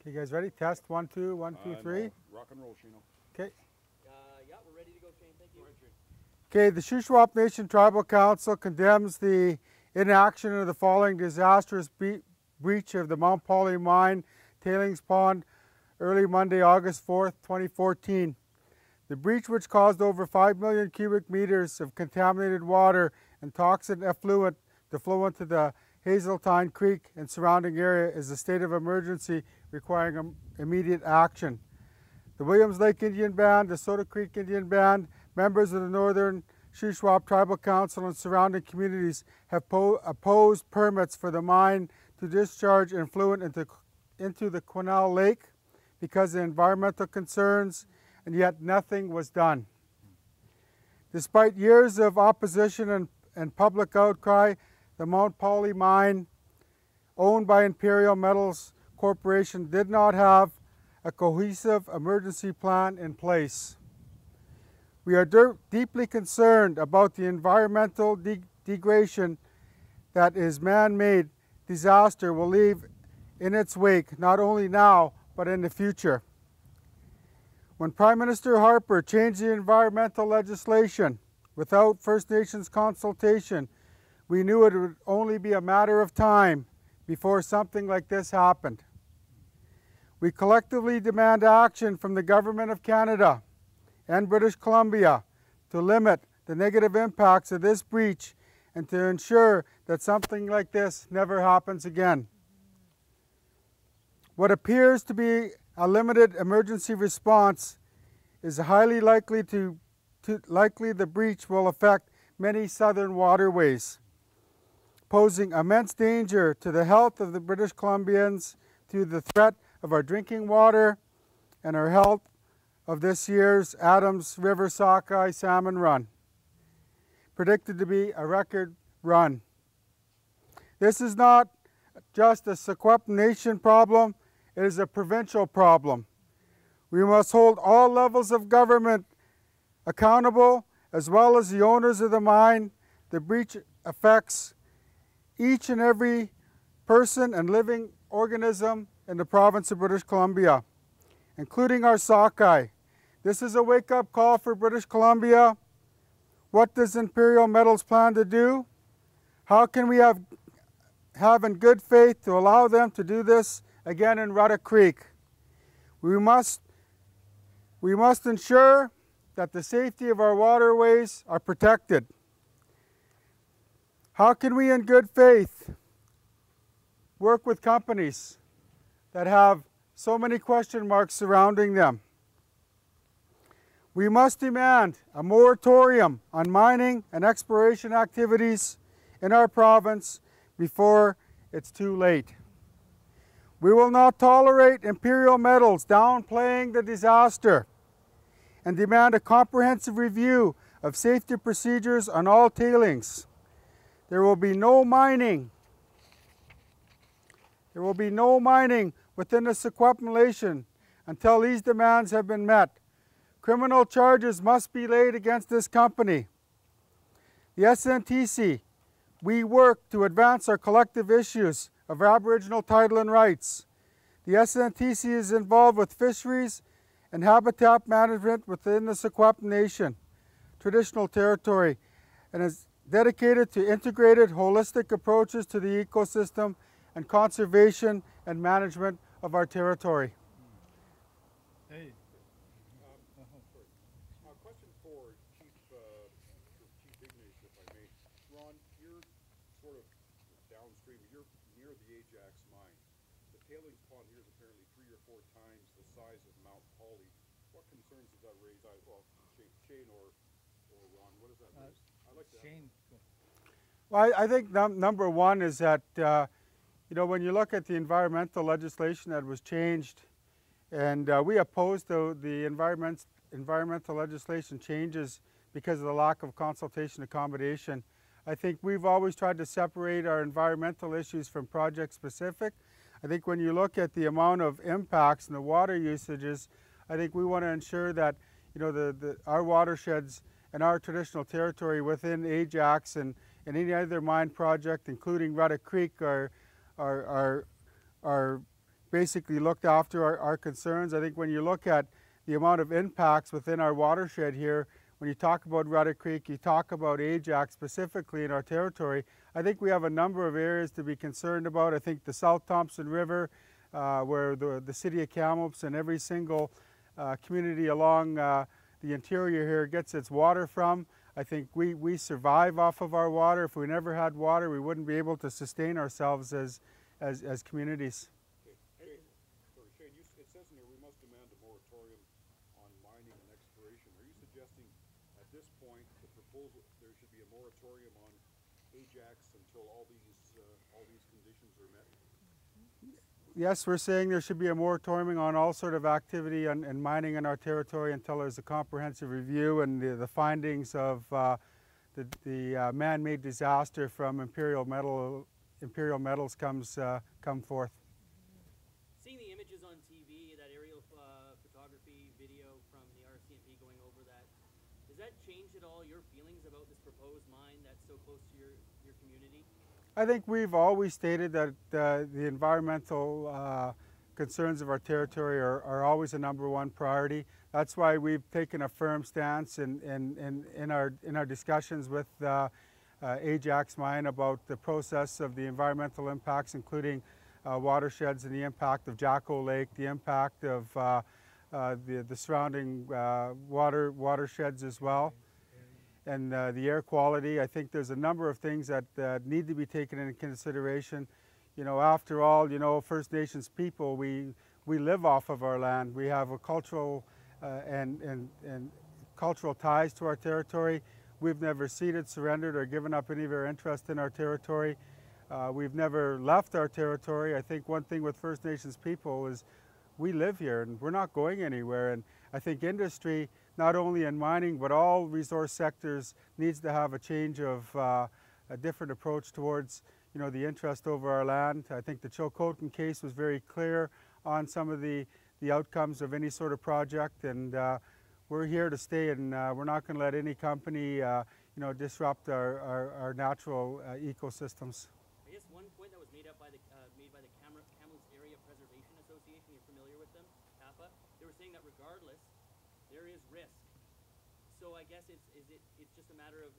You guys ready? Test 1, 2, 1, 2, 3. No. Rock and roll, Shino. Okay. Yeah, we're ready to go, Shane. Thank you. Okay, the Shuswap Nation Tribal Council condemns the inaction of the following disastrous breach of the Mount Polley Mine tailings pond early Monday, August 4th, 2014. The breach, which caused over 5 million cubic meters of contaminated water and toxic effluent to flow into the Hazeltine Creek and surrounding area, is a state of emergency requiring immediate action. The Williams Lake Indian Band, the Soda Creek Indian Band, members of the Northern Shuswap Tribal Council and surrounding communities have opposed permits for the mine to discharge effluent into the Quinaul Lake because of environmental concerns, and yet nothing was done. Despite years of opposition and public outcry, the Mount Polley Mine, owned by Imperial Metals Corporation, did not have a cohesive emergency plan in place. We are deeply concerned about the environmental degradation that is man-made disaster will leave in its wake, not only now, but in the future. When Prime Minister Harper changed the environmental legislation without First Nations consultation, we knew it would only be a matter of time before something like this happened. We collectively demand action from the Government of Canada and British Columbia to limit the negative impacts of this breach and to ensure that something like this never happens again. What appears to be a limited emergency response is highly likely the breach will affect many southern waterways, posing immense danger to the health of the British Columbians through the threat of our drinking water and our health of this year's Adams River sockeye salmon run, predicted to be a record run. This is not just a Shuswap Nation problem, it is a provincial problem. We must hold all levels of government accountable, as well as the owners of the mine. The breach affects each and every person and living organism in the province of British Columbia, including our sockeye. This is a wake-up call for British Columbia. What does Imperial Metals plan to do? How can we have in good faith to allow them to do this again in Ruddock Creek? We must ensure that the safety of our waterways are protected. How can we in good faith work with companies that have so many question marks surrounding them? We must demand a moratorium on mining and exploration activities in our province before it's too late. We will not tolerate Imperial Metals downplaying the disaster and demand a comprehensive review of safety procedures on all tailings. There will be no mining. There will be no mining within the Shuswap Nation until these demands have been met. Criminal charges must be laid against this company. The SNTC, we work to advance our collective issues of Aboriginal title and rights. The SNTC is involved with fisheries and habitat management within the Shuswap Nation traditional territory and is dedicated to integrated, holistic approaches to the ecosystem and conservation and management of our territory. Hey. Question for Chief Ignace, if I may. Ron, you're sort of downstream. You're near the Ajax mine. The tailings pond here is apparently 3 or 4 times the size of Mount Polley. What concerns does that raise? Well, Shane or Ron, what does that raise? I'd like to Shane. Well, I think number one is that, you know, when you look at the environmental legislation that was changed, and we opposed the environmental legislation changes because of the lack of consultation accommodation. I think we've always tried to separate our environmental issues from project specific. I think when you look at the amount of impacts and the water usages, I think we want to ensure that, you know, our watersheds and our traditional territory within Ajax and any other mine project, including Ruddock Creek, are basically looked after our concerns. I think when you look at the amount of impacts within our watershed here, when you talk about Rudder Creek, you talk about Ajax specifically in our territory, I think we have a number of areas to be concerned about. I think the South Thompson River, where the city of Kamloops and every single community along the interior here gets its water from. I think we survive off of our water. If we never had water, we wouldn't be able to sustain ourselves as communities. Okay. Sorry, Shane, it says in here we must demand a moratorium on mining and exploration. Are you suggesting at this point the proposal there should be a moratorium on Ajax until all these conditions are met? Yes, we're saying there should be a moratorium on all sort of activity and mining in our territory until there's a comprehensive review and the findings of the man-made disaster from imperial metals come forth. Seeing the images on TV, that aerial photography video from the RCMP going over that, does that change at all your feelings about this proposed mine that's so close to your community? I think we've always stated that the environmental concerns of our territory are always a #1 priority. That's why we've taken a firm stance in our discussions with Ajax Mine about the process of the environmental impacts, including watersheds and the impact of Jacko Lake, the impact of the surrounding watersheds as well. And the air quality. I think there's a number of things that need to be taken into consideration. You know, after all, you know, First Nations people, we live off of our land. We have a cultural and cultural ties to our territory. We've never ceded, surrendered, or given up any of our interest in our territory. We've never left our territory. I think one thing with First Nations people is we live here and we're not going anywhere. And I think industry, not only in mining, but all resource sectors, needs to have a change of a different approach towards, you know, the interest over our land. I think the Chilcotin case was very clear on some of the outcomes of any sort of project, and we're here to stay, and we're not going to let any company, you know, disrupt our natural ecosystems. I guess one point that was made by the Kamloops Area Preservation Association, you're familiar with them, CAPA, they were saying that regardless, there is risk. So I guess it's just a matter of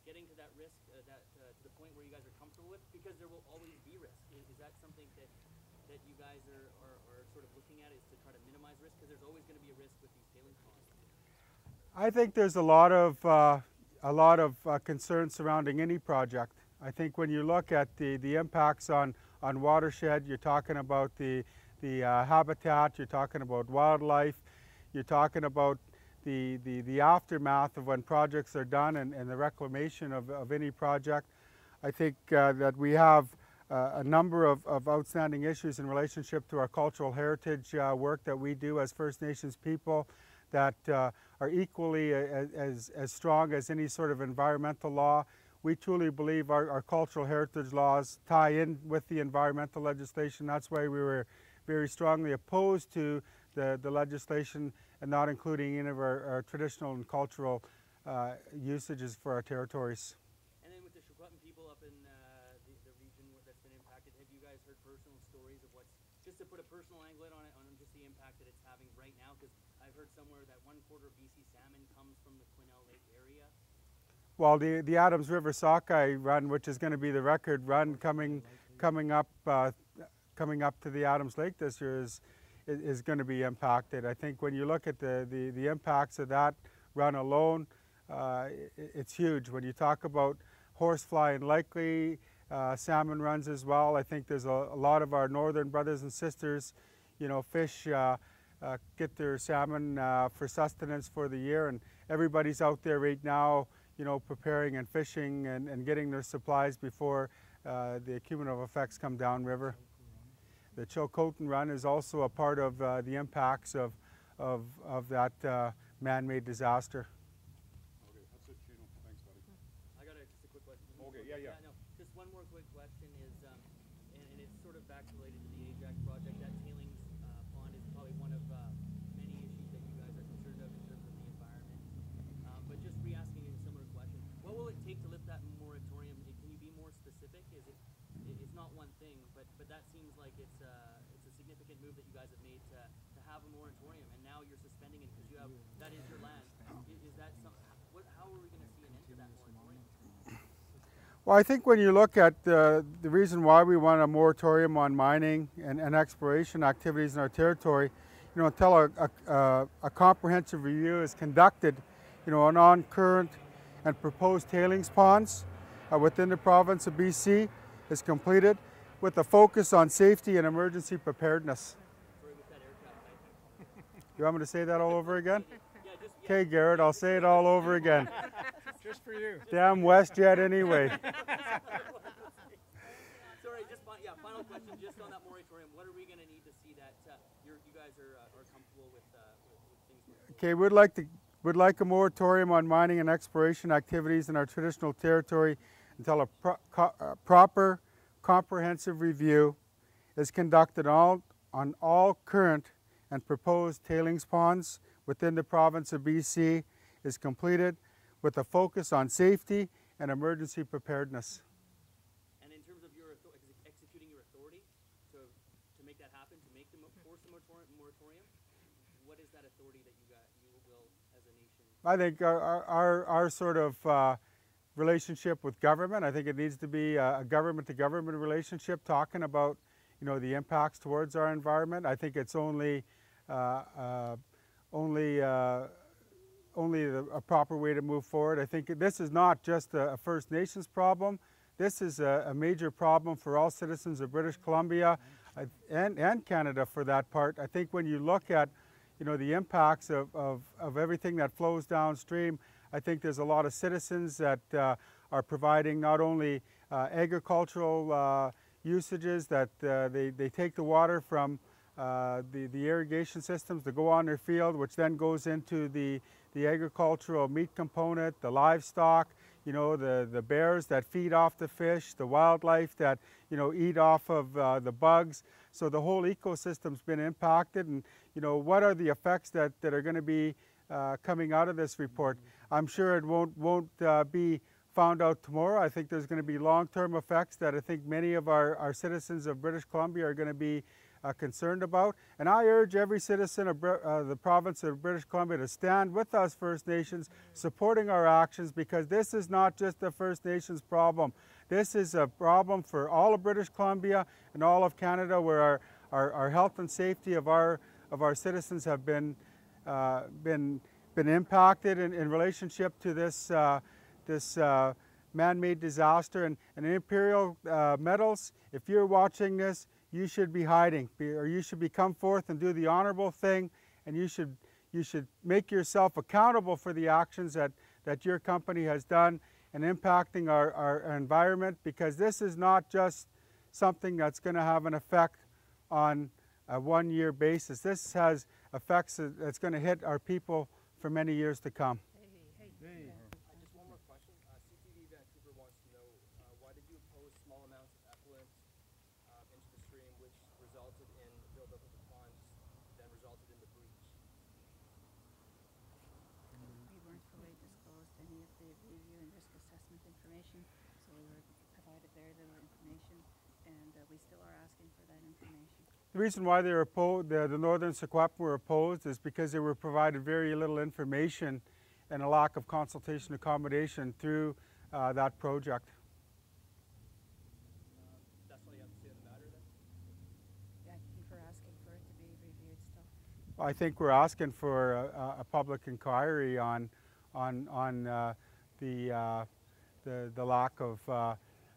getting to that risk, to the point where you guys are comfortable with, because there will always be risk. Is that something that you guys are sort of looking at, is to try to minimize risk? Because there's always going to be a risk with these tailings ponds. I think there's a lot of concern surrounding any project. I think when you look at the impacts on watershed, you're talking about the habitat, you're talking about wildlife, you're talking about the aftermath of when projects are done and the reclamation of any project. I think that we have a number of outstanding issues in relationship to our cultural heritage work that we do as First Nations people that are equally as strong as any sort of environmental law. We truly believe our cultural heritage laws tie in with the environmental legislation. That's why we were very strongly opposed to the legislation and not including any of our traditional and cultural usages for our territories. And then with the Shuswap people up in the region that's been impacted, have you guys heard personal stories of what's, just to put a personal angle on it, on just the impact that it's having right now? Because I've heard somewhere that 1/4 of BC salmon comes from the Quesnel Lake area. Well, the Adams River Sockeye run, which is going to be the record run coming up to the Adams Lake this year, is going to be impacted. I think when you look at the impacts of that run alone, it's huge. When you talk about horsefly and likely salmon runs as well, I think there's a lot of our northern brothers and sisters, you know, fish, get their salmon for sustenance for the year, and everybody's out there right now, you know, preparing and fishing and getting their supplies before the cumulative effects come downriver. The Chilcotin run is also a part of the impacts of that man-made disaster. Okay, that's it, Chino. Thanks, buddy. I got just a quick question. Okay, yeah. No, just one more quick question is, and it's sort of back related to the Ajax project. That tailings pond is probably one of many issues that you guys are concerned of in terms of the environment. But just re-asking a similar question, what will it take to lift that moratorium? Can you be more specific? It's not one thing, but that seems like it's a significant made to have a moratorium, and now you're suspending it because you have, that is your land. Is that some, how are we going to see an end to that moratorium? Well, I think when you look at the reason why we want a moratorium on mining and exploration activities in our territory, you know, until a comprehensive review is conducted, you know, on current and proposed tailings ponds within the province of BC is completed with a focus on safety and emergency preparedness. You want me to say that all over again? Okay, Garrett, I'll say it all over again. Just for you. Damn WestJet anyway. Sorry, just final question, just on that moratorium. What are we going to need to see that you guys are comfortable with things? Okay, we'd like a moratorium on mining and exploration activities in our traditional territory until a proper, comprehensive review is conducted on all current and proposed tailings ponds within the province of BC is completed with a focus on safety and emergency preparedness. And in terms of your executing your authority to make that happen, to make force the moratorium, what is that authority that you will as a nation? I think our sort of relationship with government, I think it needs to be a government-to-government relationship, talking about, you know, the impacts towards our environment. I think it's only a proper way to move forward. I think this is not just a First Nations problem. This is a major problem for all citizens of British Columbia and Canada for that part. I think when you look at, you know, the impacts of everything that flows downstream, I think there's a lot of citizens that are providing not only agricultural usages, that they take the water from the irrigation systems to go on their field, which then goes into the agricultural meat component, the livestock, you know, the bears that feed off the fish, the wildlife that, you know, eat off of the bugs. So the whole ecosystem's been impacted, and, you know, what are the effects that are going to be coming out of this report? I'm sure it won't be found out tomorrow. I think there's going to be long-term effects that I think many of our citizens of British Columbia are going to be concerned about. And I urge every citizen of the province of British Columbia to stand with us First Nations, supporting our actions, because this is not just a First Nations problem. This is a problem for all of British Columbia and all of Canada, where our health and safety of our citizens have been impacted in relationship to this man-made disaster. And Imperial Metals, if you're watching this, you should be hiding, or you should come forth and do the honorable thing, and you should make yourself accountable for the actions that your company has done and impacting our environment, because this is not just something that's going to have an effect on a one-year basis. This has effects that's going to hit our people for many years to come. Just one more question. CTV Vancouver wants to know, why did you oppose small amounts of effluent into the stream, which resulted in the buildup of the ponds, then resulted in the breach? We weren't fully disclosed any of the review and risk assessment information, so we were provided very little information, and we still are asking for that information. The reason why they were opposed, the Northern Shuswap were opposed, is because they were provided very little information and a lack of consultation accommodation through that project. That's all you have to say on the matter then? Yeah, I think we're asking for it to be reviewed still. I think we're asking for a public inquiry on the lack of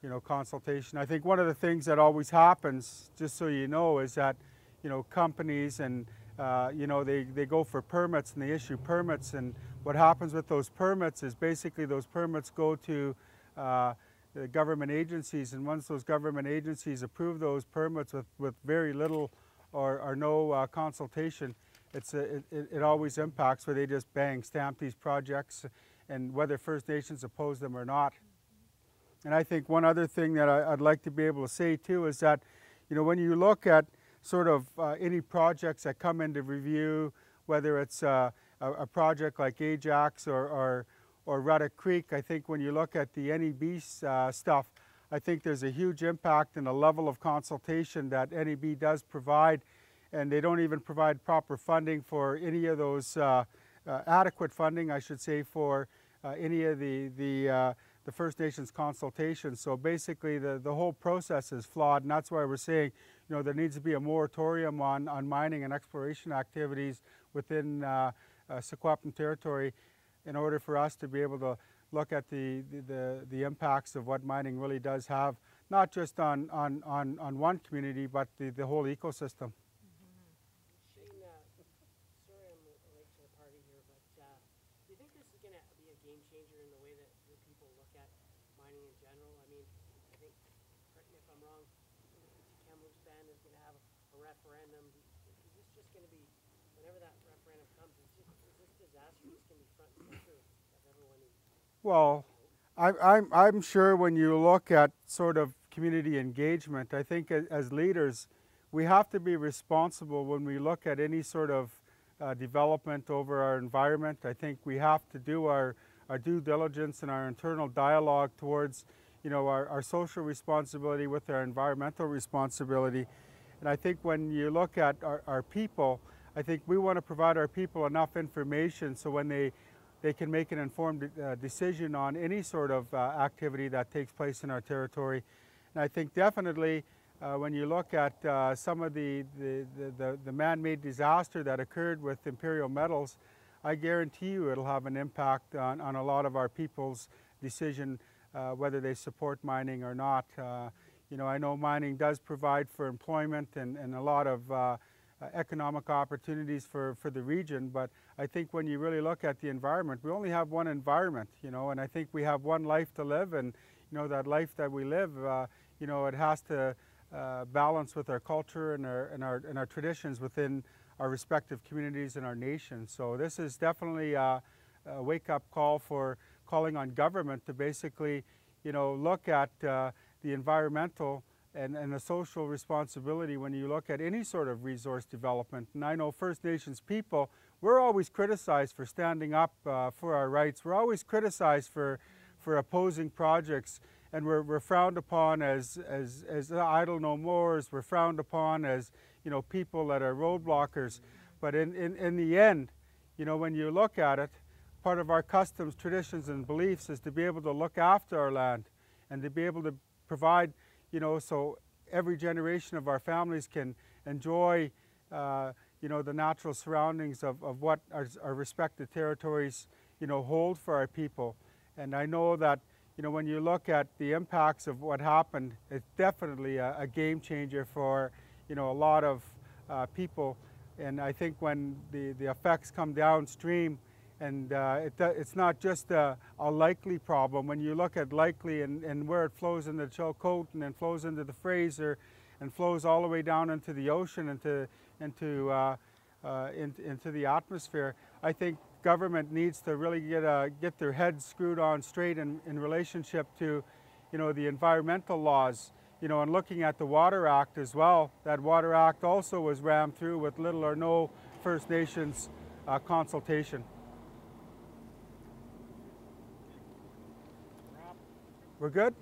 you know, consultation. I think one of the things that always happens, just so you know, is that, you know, companies and you know, they go for permits and they issue permits, and what happens with those permits is basically those permits go to the government agencies, and once those government agencies approve those permits with very little or no consultation, it always impacts, where they just bang stamp these projects, and whether First Nations oppose them or not. And I think one other thing that I'd like to be able to say too is that, you know, when you look at sort of any projects that come into review, whether it's a project like Ajax or Ruddock Creek, I think when you look at the NEB stuff, I think there's a huge impact in the level of consultation that NEB does provide. and they don't even provide proper funding for any of those, adequate funding, I should say, for any of the First Nations consultations. So basically the whole process is flawed, and that's why we're saying, you know, there needs to be a moratorium on mining and exploration activities within Secwepemc territory in order for us to be able to look at the impacts of what mining really does have, not just on one community, but the whole ecosystem. Shane, sorry I'm late to the party here, but do you think this is going to be a game changer in the way that people look at mining in general? I mean, I think, correct me if I'm wrong, Kamloops band is going to have a referendum. Is this just going to be, whenever that referendum comes, is this disaster just going to be front and center of everyone? Well, I'm sure when you look at sort of community engagement, I think as leaders, we have to be responsible when we look at any sort of development over our environment. I think we have to do our due diligence and our internal dialogue towards, you know, our social responsibility with our environmental responsibility. And I think when you look at our people, I think we want to provide our people enough information so when they can make an informed decision on any sort of activity that takes place in our territory. And I think definitely when you look at some of the man-made disaster that occurred with Imperial Metals, I guarantee you it'll have an impact on a lot of our people's decision whether they support mining or not. You know, I know mining does provide for employment and a lot of economic opportunities for the region, but I think when you really look at the environment, we only have one environment, you know, and I think we have one life to live, and you know, that life that we live, you know, it has to balance with our culture and our traditions within our respective communities and our nation. So this is definitely a wake-up call for calling on government to basically, you know, look at the environmental and the social responsibility when you look at any sort of resource development. And I know First Nations people, we're always criticized for standing up for our rights. We're always criticized for opposing projects, and we're frowned upon as idle no mores. We're frowned upon as, you know, people that are roadblockers. But in the end, you know, when you look at it, part of our customs, traditions, and beliefs is to be able to look after our land and to be able to provide, you know, so every generation of our families can enjoy, you know, the natural surroundings of what our respective territories, you know, hold for our people. And I know that, you know, when you look at the impacts of what happened, it's definitely a game changer for, you know, a lot of people. And I think when the effects come downstream, and it's not just a likely problem. When you look at likely and where it flows into the Chilcotin and then flows into the Fraser and flows all the way down into the ocean, into the atmosphere, I think government needs to really get their heads screwed on straight in relationship to, you know, the environmental laws, you know, and looking at the Water Act as well. That Water Act also was rammed through with little or no First Nations consultation. We're good?